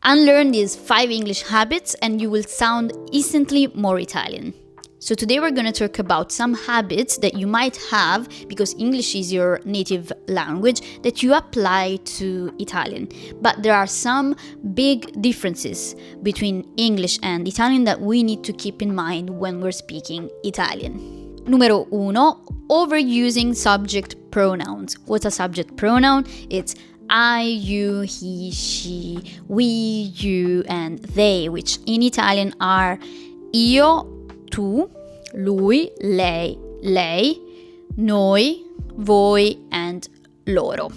Unlearn these 5 English habits and you will sound instantly more Italian. So today we're going to talk about some habits that you might have, because English is your native language, that you apply to Italian. But there are some big differences between English and Italian that we need to keep in mind when we're speaking Italian. Numero 1, overusing subject pronouns. What's a subject pronoun? It's I, you, he, she, we, you, and they, which in Italian are io, tu, lui, lei, noi, voi, and loro.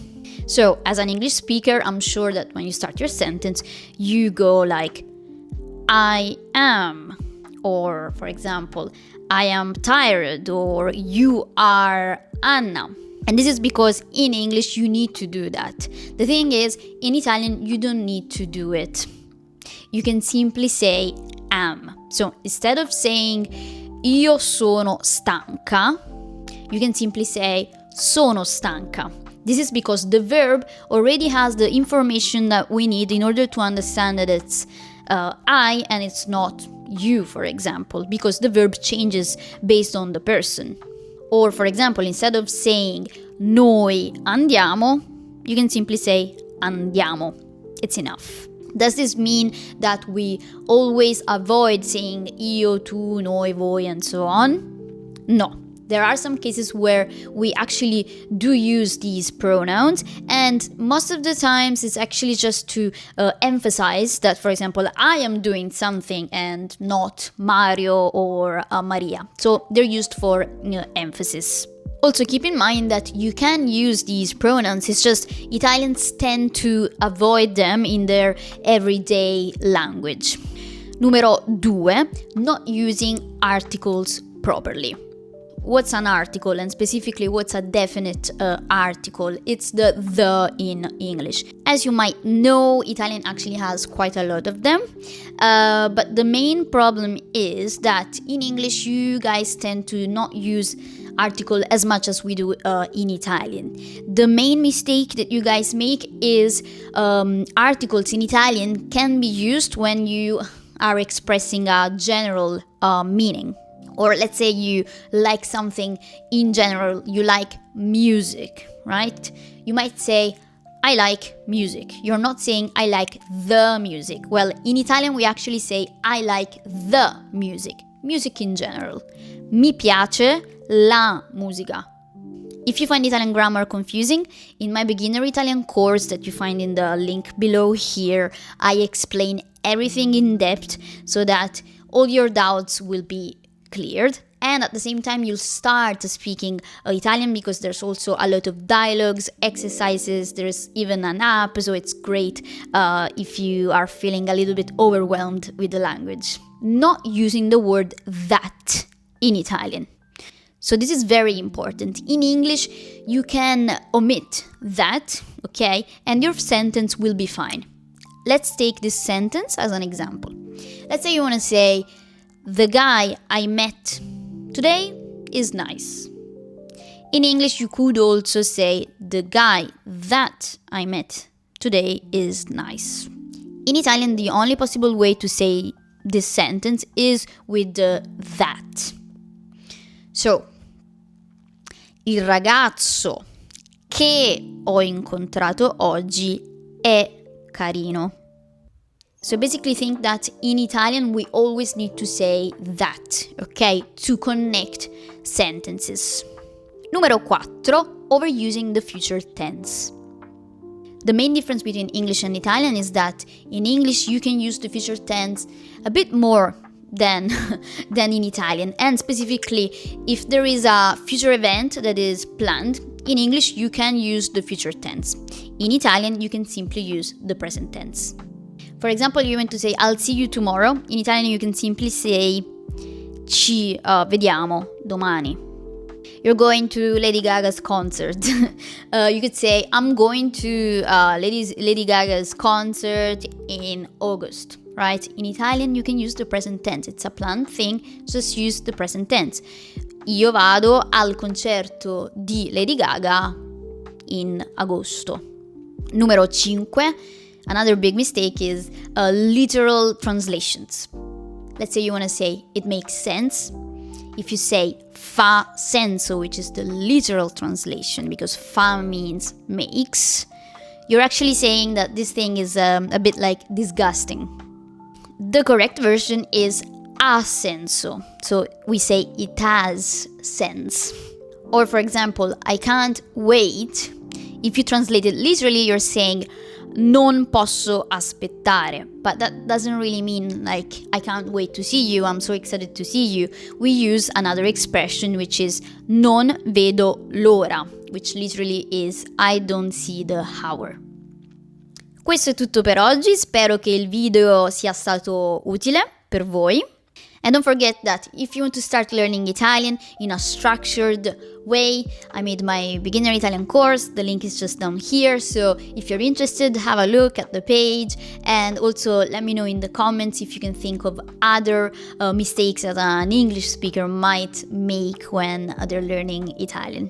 So, as an English speaker, I'm sure that when you start your sentence, you go like, I am, or for example, I am tired, or you are Anna. And this is because in English you need to do that. The thing is, in Italian you don't need to do it. You can simply say am. So instead of saying io sono stanca, you can simply say sono stanca. This is because the verb already has the information that we need in order to understand that it's I and it's not you, for example, because the verb changes based on the person. Or, for example, instead of saying noi andiamo, you can simply say andiamo. It's enough. Does this mean that we always avoid saying io, tu, noi, voi, and so on? No. There are some cases where we actually do use these pronouns, and most of the times it's actually just to emphasize that, for example, I am doing something and not Mario or Maria. So they're used for emphasis. Also keep in mind that you can use these pronouns, it's just Italians tend to avoid them in their everyday language. Numero 2, not using articles properly. What's an article, and specifically what's a definite article? It's the in English. As you might know, Italian actually has quite a lot of them, but the main problem is that in English you guys tend to not use article as much as we do in Italian. The main mistake that you guys make is articles in Italian can be used when you are expressing a general meaning. Or let's say you like something in general, you like music, right? You might say, I like music. You're not saying, I like the music. Well, in Italian we actually say, I like the music. Music in general. Mi piace la musica. If you find Italian grammar confusing, in my beginner Italian course that you find in the link below here, I explain everything in depth so that all your doubts will be cleared, and at the same time you'll start speaking Italian, because there's also a lot of dialogues, exercises, there's even an app, so it's great if you are feeling a little bit overwhelmed with the language. Not using the word that in Italian. So this is very important. In English you can omit that, okay, and your sentence will be fine. Let's take this sentence as an example. Let's say you want to say, the guy I met today is nice. In English, you could also say, the guy that I met today is nice. In Italian, the only possible way to say this sentence is with the that. So, il ragazzo che ho incontrato oggi è carino. So basically think that in Italian we always need to say that, okay, to connect sentences. Numero 4, overusing the future tense. The main difference between English and Italian is that in English you can use the future tense a bit more than in Italian, and specifically if there is a future event that is planned, in English you can use the future tense. In Italian you can simply use the present tense. For example, you want to say I'll see you tomorrow. In Italian you can simply say ci vediamo domani. You're going to Lady Gaga's concert. You could say I'm going to Lady Gaga's concert in August, right? In Italian you can use the present tense. It's a planned thing, just use the present tense. Io vado al concerto di Lady Gaga in agosto. Numero 5. Another big mistake is literal translations. Let's say you want to say it makes sense. If you say fa senso, which is the literal translation, because fa means makes, you're actually saying that this thing is a bit like disgusting. The correct version is ha senso. So we say it has sense. Or for example, I can't wait. If you translate it literally, you're saying non posso aspettare. But that doesn't really mean like I can't wait to see you, I'm so excited to see you. We use another expression which is non vedo l'ora, which literally is I don't see the hour. Questo è tutto per oggi, spero che il video sia stato utile per voi. And don't forget that if you want to start learning Italian in a structured way, I made my beginner Italian course. The link is just down here. So if you're interested, have a look at the page. And also let me know in the comments if you can think of other mistakes that an English speaker might make when they're learning Italian.